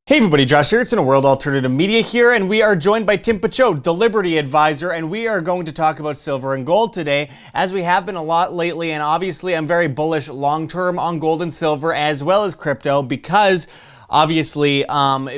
Hey everybody, Josh Sigurdson, a World Alternative Media here, and we are joined by Tim Picciott, the Liberty Advisor, and we are going to talk about silver and gold today, as we have been a lot lately, and obviously I'm very bullish long-term on gold and silver as well as crypto because obviously,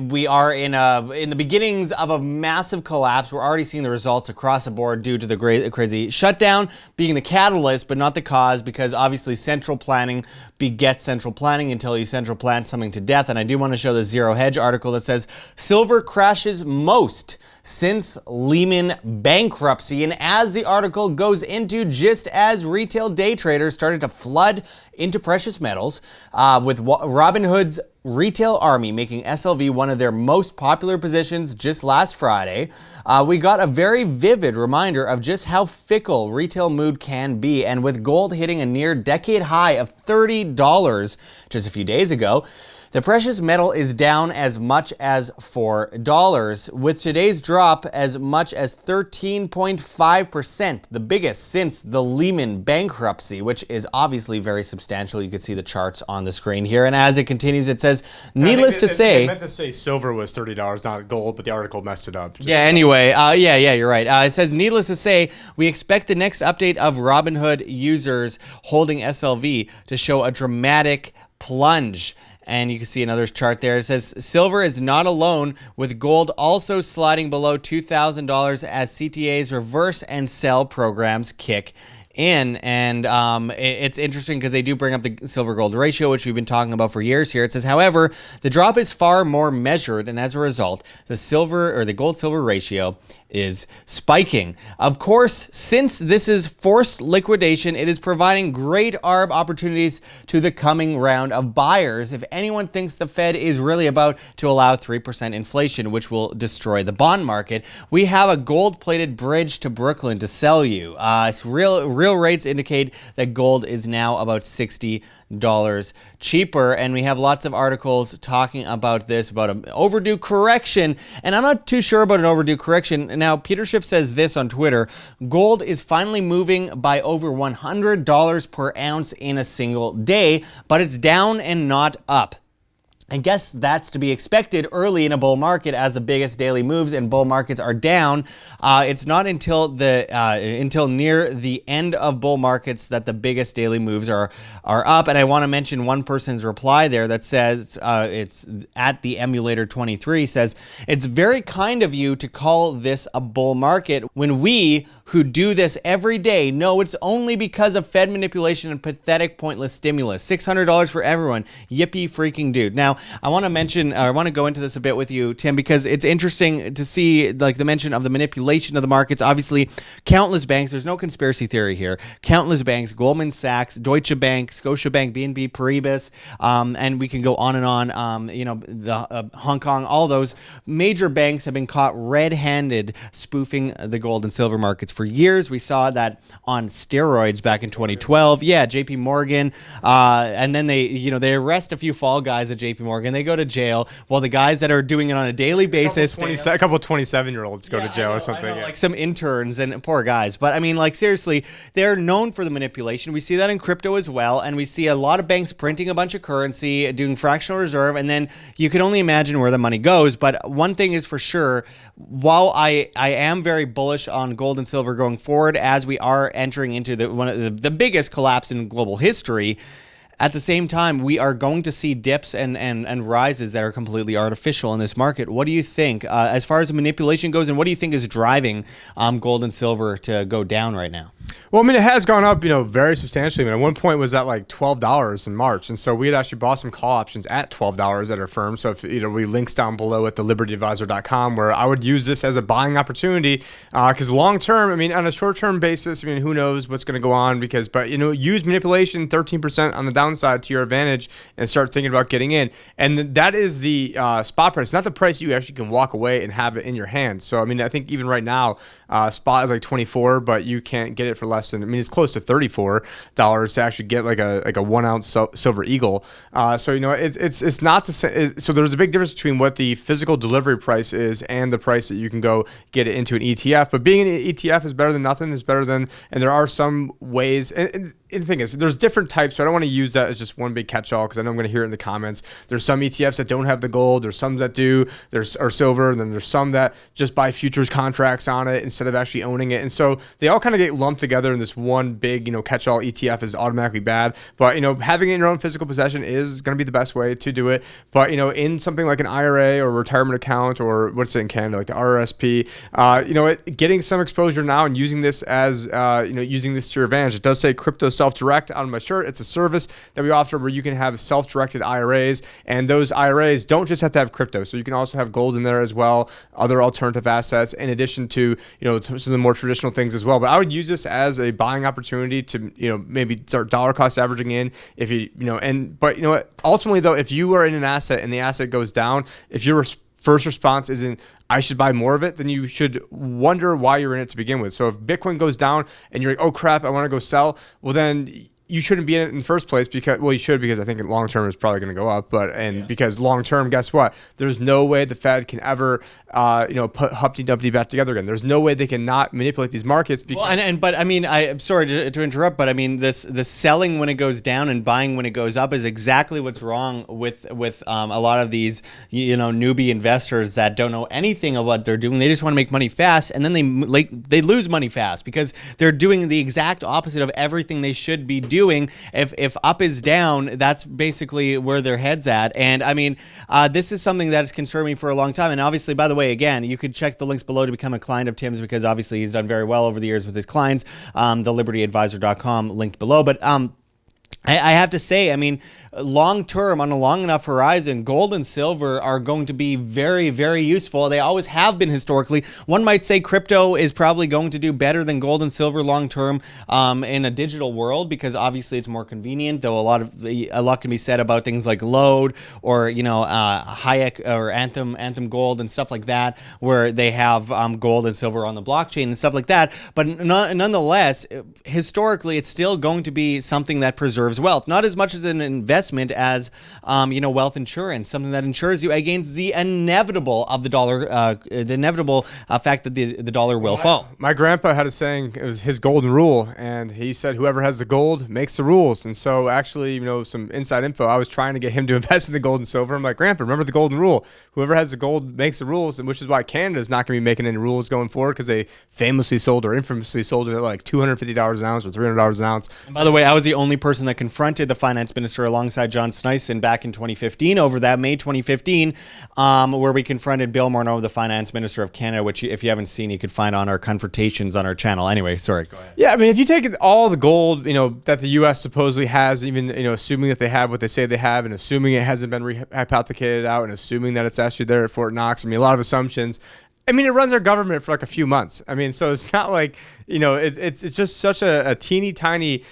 we are in the beginnings of a massive collapse. We're already seeing the results across the board due to the crazy shutdown being the catalyst, but not the cause, because obviously central planning begets central planning until you central plan something to death. And I do want to show the Zero Hedge article that says silver crashes most since Lehman bankruptcy. And as the article goes into, just as retail day traders started to flood into precious metals, with Robinhood's retail army making SLV one of their most popular positions just last Friday, we got a very vivid reminder of just how fickle retail mood can be. And with gold hitting a near decade high of $30 just a few days ago, the precious metal is down as much as $4, with today's drop as much as 13.5%, the biggest since the Lehman bankruptcy, which is obviously very substantial. You can see the charts on the screen here. And as it continues, it says, needless to say... They meant to say silver was $30, not gold, but the article messed it up. Yeah, anyway, you're right. It says, needless to say, we expect the next update of Robinhood users holding SLV to show a dramatic plunge. And you can see another chart there. It says silver is not alone, with gold also sliding below $2,000 as CTA's reverse and sell programs kick in. And it's interesting because they do bring up the silver gold ratio, which we've been talking about for years here. It says, however, the drop is far more measured, and as a result, the gold silver ratio is spiking. Of course, since this is forced liquidation, it is providing great ARB opportunities to the coming round of buyers. If anyone thinks the Fed is really about to allow 3% inflation, which will destroy the bond market, we have a gold-plated bridge to Brooklyn to sell you. Real rates indicate that gold is now about $60 cheaper, and we have lots of articles talking about this, about an overdue correction, and I'm not too sure about an overdue correction. Now, Peter Schiff says this on Twitter: gold is finally moving by over $100 per ounce in a single day, but it's down and not up. I guess that's to be expected early in a bull market, as the biggest daily moves in bull markets are down. It's not until near the end of bull markets that the biggest daily moves are up. And I want to mention one person's reply there that says, it's at the emulator 23, says, it's very kind of you to call this a bull market when we who do this every day know it's only because of Fed manipulation and pathetic pointless stimulus. $600 for everyone. Yippee freaking dude. Now, I want to go into this a bit with you, Tim, because it's interesting to see like the mention of the manipulation of the markets. Obviously, countless banks, there's no conspiracy theory here. Countless banks, Goldman Sachs, Deutsche Bank, Scotiabank, BNP Paribas, and we can go on and on. Hong Kong, all those major banks have been caught red-handed spoofing the gold and silver markets for years. We saw that on steroids back in 2012. Yeah, JP Morgan, and then they arrest a few fall guys at JP Morgan. They go to jail, while the guys that are doing it on a daily basis, a couple of 27-year-olds go to jail or something. Like some interns and poor guys. But I mean, like, seriously, they're known for the manipulation. We see that in crypto as well, and we see a lot of banks printing a bunch of currency, doing fractional reserve, and then you can only imagine where the money goes. But one thing is for sure, while I am very bullish on gold and silver going forward, as we are entering into one of the biggest collapse in global history, at the same time, we are going to see dips and rises that are completely artificial in this market. What do you think as far as the manipulation goes, and what do you think is driving gold and silver to go down right now? Well, I mean, it has gone up, very substantially. I mean, at one point it was at like $12 in March. And so we had actually bought some call options at $12 at our firm. So if, we links down below at thelibertyadvisor.com, where I would use this as a buying opportunity. Because long term, I mean, on a short term basis, I mean, who knows what's going to go on, but use manipulation 13% on the downside to your advantage and start thinking about getting in. And that is the spot price, not the price you actually can walk away and have it in your hand. So, I mean, I think even right now, spot is like 24, but you can't get it for less than, I mean, it's close to $34 to actually get like a 1 ounce silver eagle. So it's not the same. So there's a big difference between what the physical delivery price is and the price that you can go get it into an ETF. But being an ETF is better than nothing. Is better than, and there are some ways. And the thing is, there's different types, so I don't want to use that as just one big catch-all because I know I'm going to hear it in the comments. There's some ETFs that don't have the gold. There's some that do. Or silver. And then there's some that just buy futures contracts on it instead of actually owning it. And so they all kind of get lumped together in this one big, catch-all ETF is automatically bad. But, having it in your own physical possession is going to be the best way to do it. But, in something like an IRA or retirement account or what's it in Canada, like the RRSP, getting some exposure now and using this as, using this to your advantage. It does say crypto self-direct on my shirt. It's a service that we offer where you can have self-directed IRAs, and those IRAs don't just have to have crypto. So you can also have gold in there as well, other alternative assets, in addition to, some of the more traditional things as well. But I would use this as a buying opportunity to, maybe start dollar cost averaging in if ultimately though, if you are in an asset and the asset goes down, if your first response isn't, I should buy more of it, then you should wonder why you're in it to begin with. So if Bitcoin goes down and you're like, oh crap, I want to go sell, well then you shouldn't be in it in the first place because, well, you should because I think long term is probably going to go up, because long term, guess what? There's no way the Fed can ever, put Humpty Dumpty back together again. There's no way they can not manipulate these markets. But I mean, I'm sorry to interrupt, but I mean, the selling when it goes down and buying when it goes up is exactly what's wrong with a lot of these newbie investors that don't know anything of what they're doing. They just want to make money fast, and then they lose money fast because they're doing the exact opposite of everything they should be doing. If up is down, that's basically where their head's at. And I mean, this is something that has concerned me for a long time. And obviously, by the way, again, you could check the links below to become a client of Tim's because obviously he's done very well over the years with his clients. The libertyadvisor.com linked below. But I have to say, I mean, long term, on a long enough horizon, gold and silver are going to be very, very useful. They always have been historically. One might say crypto is probably going to do better than gold and silver long term in a digital world because obviously it's more convenient. Though a lot can be said about things like Load or Hayek or Anthem Gold and stuff like that, where they have gold and silver on the blockchain and stuff like that. But nonetheless, historically, it's still going to be something that preserves wealth, not as much as an investment as wealth insurance, something that insures you against the inevitable of the dollar, the inevitable fact that the dollar will fall. My grandpa had a saying, it was his golden rule, and he said whoever has the gold makes the rules. And so actually, some inside info, I was trying to get him to invest in the gold and silver. I'm like, Grandpa, remember the golden rule, whoever has the gold makes the rules, and which is why Canada is not going to be making any rules going forward because they famously sold or infamously sold it at like $250 an ounce or $300 an ounce. And by the way, I was the only person that confronted the finance minister alongside John Sneisen back in 2015 over that, May 2015, where we confronted Bill Morneau, the finance minister of Canada, which if you haven't seen, you could find on our confrontations on our channel. Anyway, sorry, go ahead. Yeah, I mean, if you take all the gold, that the U.S. supposedly has, even, assuming that they have what they say they have and assuming it hasn't been rehypothecated out and assuming that it's actually there at Fort Knox, I mean, a lot of assumptions. I mean, it runs our government for like a few months. I mean, so it's not like, it's just such a teeny tiny,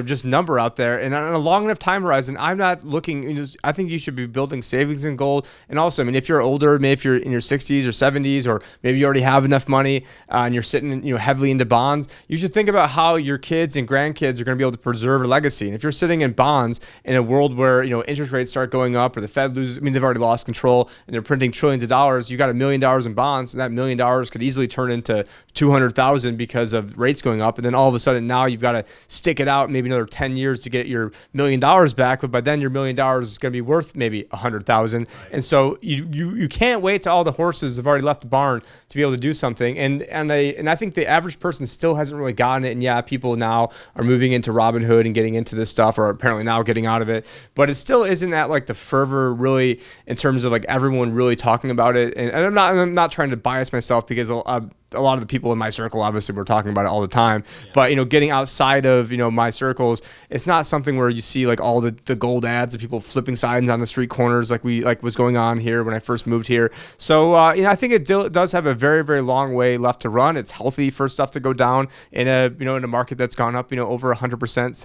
just number out there. And on a long enough time horizon, I'm not looking, I think you should be building savings in gold. And also, I mean, if you're older, maybe if you're in your 60s or 70s, or maybe you already have enough money and you're sitting, heavily into bonds, you should think about how your kids and grandkids are going to be able to preserve a legacy. And if you're sitting in bonds in a world where, interest rates start going up or the Fed loses, I mean, they've already lost control and they're printing trillions of dollars, you got $1 million in bonds, and that $1 million could easily turn into 200,000 because of rates going up. And then all of a sudden now you've got to stick it out maybe another 10 years to get your $1 million back, but by then your $1 million is going to be worth maybe 100,000. Right. And so you can't wait till all the horses have already left the barn to be able to do something. And I think the average person still hasn't really gotten it. And yeah, people now are moving into Robinhood and getting into this stuff, or apparently now getting out of it. But it still isn't at like the fervor really in terms of like everyone really talking about it. And I'm not trying to bias myself because a lot of the people in my circle obviously were talking about it all the time. Yeah. But getting outside of my circles, it's not something where you see like all the gold ads of people flipping signs on the street corners like was going on here when I first moved here. So I think it does have a very, very long way left to run. It's healthy for stuff to go down in a market that's gone up over 100%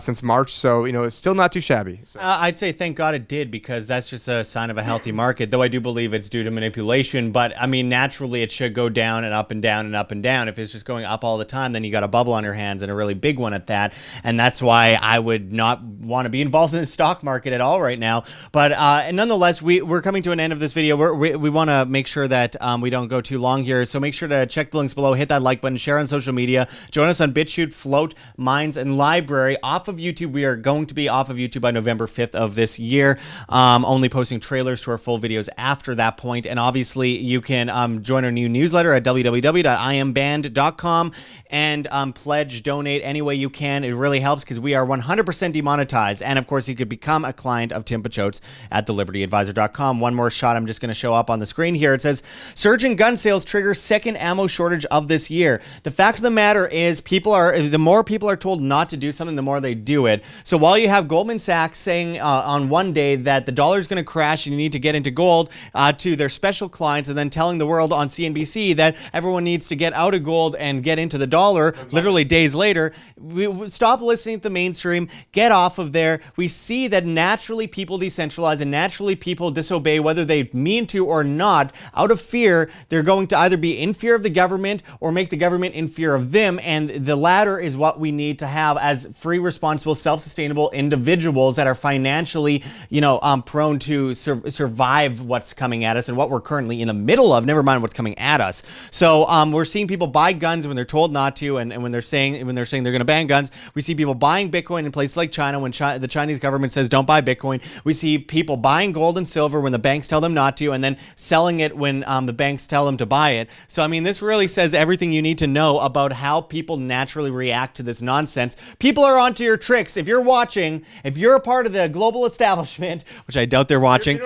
since March. So it's still not too shabby. So. I'd say thank God it did, because that's just a sign of a healthy market. Though I do believe it's due to manipulation. But I mean, naturally it should go down down and up and down and up and down. If it's just going up all the time, then you got a bubble on your hands, and a really big one at that. And that's why I would not want to be involved in the stock market at all right now. But nonetheless, we're coming to an end of this video. We want to make sure that we don't go too long here. So make sure to check the links below, hit that like button, share on social media, join us on BitChute, Flote, Minds, and LBRY. Off of YouTube, we are going to be off of YouTube by November 5th of this year. Only posting trailers to our full videos after that point. And obviously, you can join our new newsletter at www.iamband.com and pledge, donate any way you can. It really helps because we are 100% demonetized. And of course, you could become a client of Tim Picciott at thelibertyadvisor.com. One more shot I'm just going to show up on the screen here. It says, surging gun sales trigger second ammo shortage of this year. The fact of the matter is, the more people are told not to do something, the more they do it. So while you have Goldman Sachs saying on one day that the dollar is going to crash and you need to get into gold to their special clients, and then telling the world on CNBC that everyone needs to get out of gold and get into the dollar literally days later, we stop listening to the mainstream, get off of there. We see that naturally people decentralize and naturally people disobey whether they mean to or not. Out of fear, they're going to either be in fear of the government or make the government in fear of them, and the latter is what we need to have as free, responsible, self-sustainable individuals that are financially, prone to survive what's coming at us and what we're currently in the middle of, never mind what's coming at us. So we're seeing people buy guns when they're told not to, and when they're saying they're going to ban guns. We see people buying Bitcoin in places like China when the Chinese government says don't buy Bitcoin. We see people buying gold and silver when the banks tell them not to, and then selling it when the banks tell them to buy it. So I mean, this really says everything you need to know about how people naturally react to this nonsense. People are onto your tricks. If you're watching, if you're a part of the global establishment, which I doubt they're watching,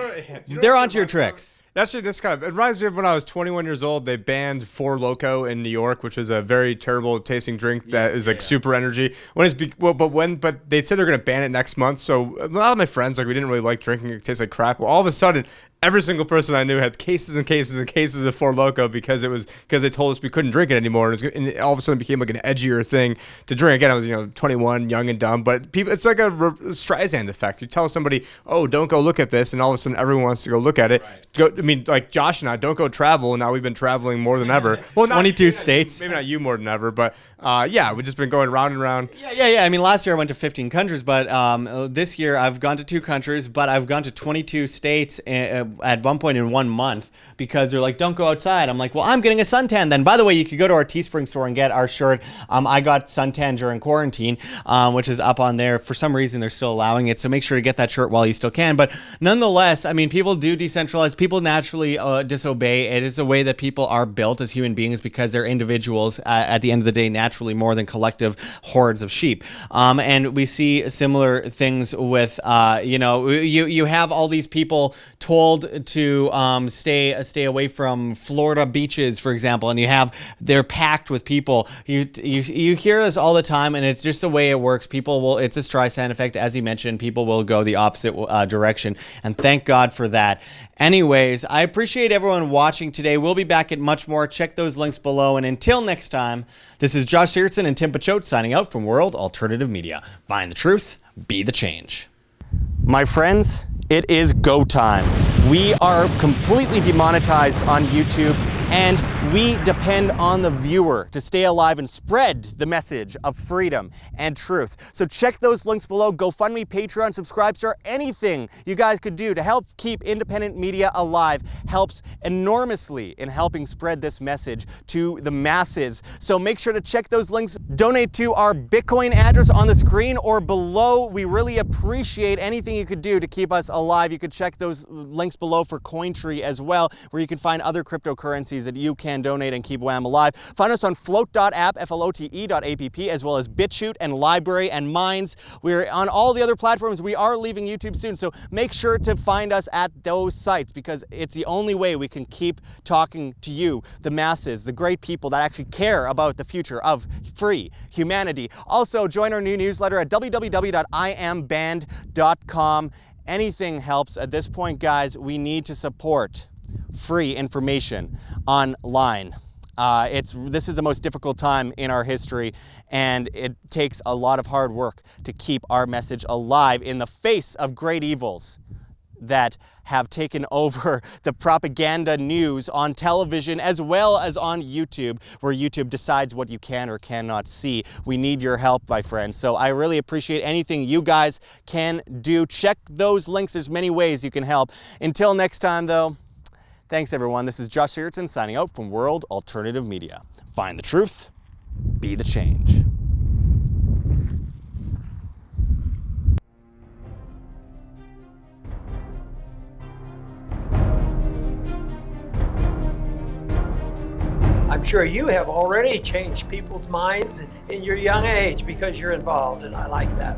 they're onto your tricks. Actually, it reminds me of when I was 21 years old. They banned Four Loko in New York, which is a very terrible tasting drink that is like super energy. But they said they're gonna ban it next month. So a lot of my friends, we didn't really like drinking it. It tastes like crap. Well, all of a sudden, every single person I knew had cases and cases and cases of Four Loko because they told us we couldn't drink it anymore. And it all of a sudden became like an edgier thing to drink. And I was 21, young and dumb. But people, it's like a Streisand effect. You tell somebody, oh, don't go look at this, and all of a sudden everyone wants to go look at it. Right. Like Josh and I don't go travel, and now we've been traveling more than ever. Well, 22 states. Maybe not you more than ever, but we've just been going round and round. Yeah. I mean, last year I went to 15 countries, but this year I've gone to 2 countries, but I've gone to 22 states at one point in 1 month because they're like, don't go outside. I'm like, well, I'm getting a suntan then. By the way, you could go to our Teespring store and get our shirt. I got suntan during quarantine, which is up on there. For some reason, they're still allowing it, so make sure to get that shirt while you still can. But nonetheless, I mean, people do decentralize. People naturally disobey. It is a way that people are built as human beings because they're individuals at the end of the day, naturally more than collective hordes of sheep. And we see similar things with, you have all these people told to stay away from Florida beaches, for example, and they're packed with people. You hear this all the time, and it's just the way it works. It's a Streisand effect, as you mentioned. People will go the opposite direction, and thank God for that. Anyways, I appreciate everyone watching today. We'll be back at much more. Check those links below, and until next time, this is Josh Sigurdson and Tim Picciott signing out from World Alternative Media. Find the truth, be the change. My friends, it is go time. We are completely demonetized on YouTube, and we depend on the viewer to stay alive and spread the message of freedom and truth. So check those links below. GoFundMe, Patreon, Subscribestar, anything you guys could do to help keep independent media alive helps enormously in helping spread this message to the masses. So make sure to check those links. Donate to our Bitcoin address on the screen or below. We really appreciate anything you could do to keep us alive. You could check those links below for Cointree as well, where you can find other cryptocurrencies that you can donate and keep WAM alive. Find us on flote.app, flote.app, as well as BitChute and LBRY and Minds. We're on all the other platforms. We are leaving YouTube soon, so make sure to find us at those sites because it's the only way we can keep talking to you, the masses, the great people that actually care about the future of free humanity. Also, join our new newsletter at www.iamband.com. Anything helps at this point, guys. We need to support free information online. This is the most difficult time in our history, and it takes a lot of hard work to keep our message alive in the face of great evils. that have taken over the propaganda news on television as well as on YouTube, where YouTube decides what you can or cannot see. We need your help, my friends. So I really appreciate anything you guys can do. Check those links. There's many ways you can help. Until next time, though, thanks, everyone. This is Josh Sigurdson signing out from World Alternative Media. Find the truth, be the change. I'm sure you have already changed people's minds in your young age because you're involved, and I like that.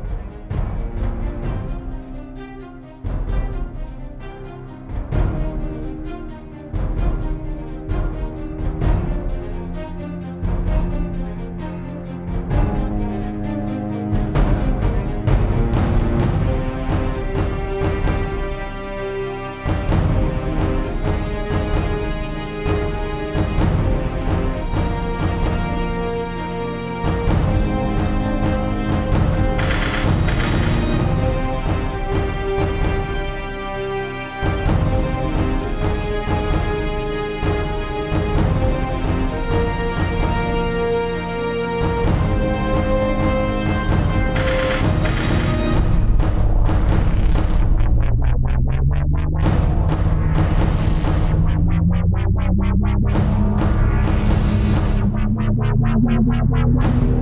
Bye.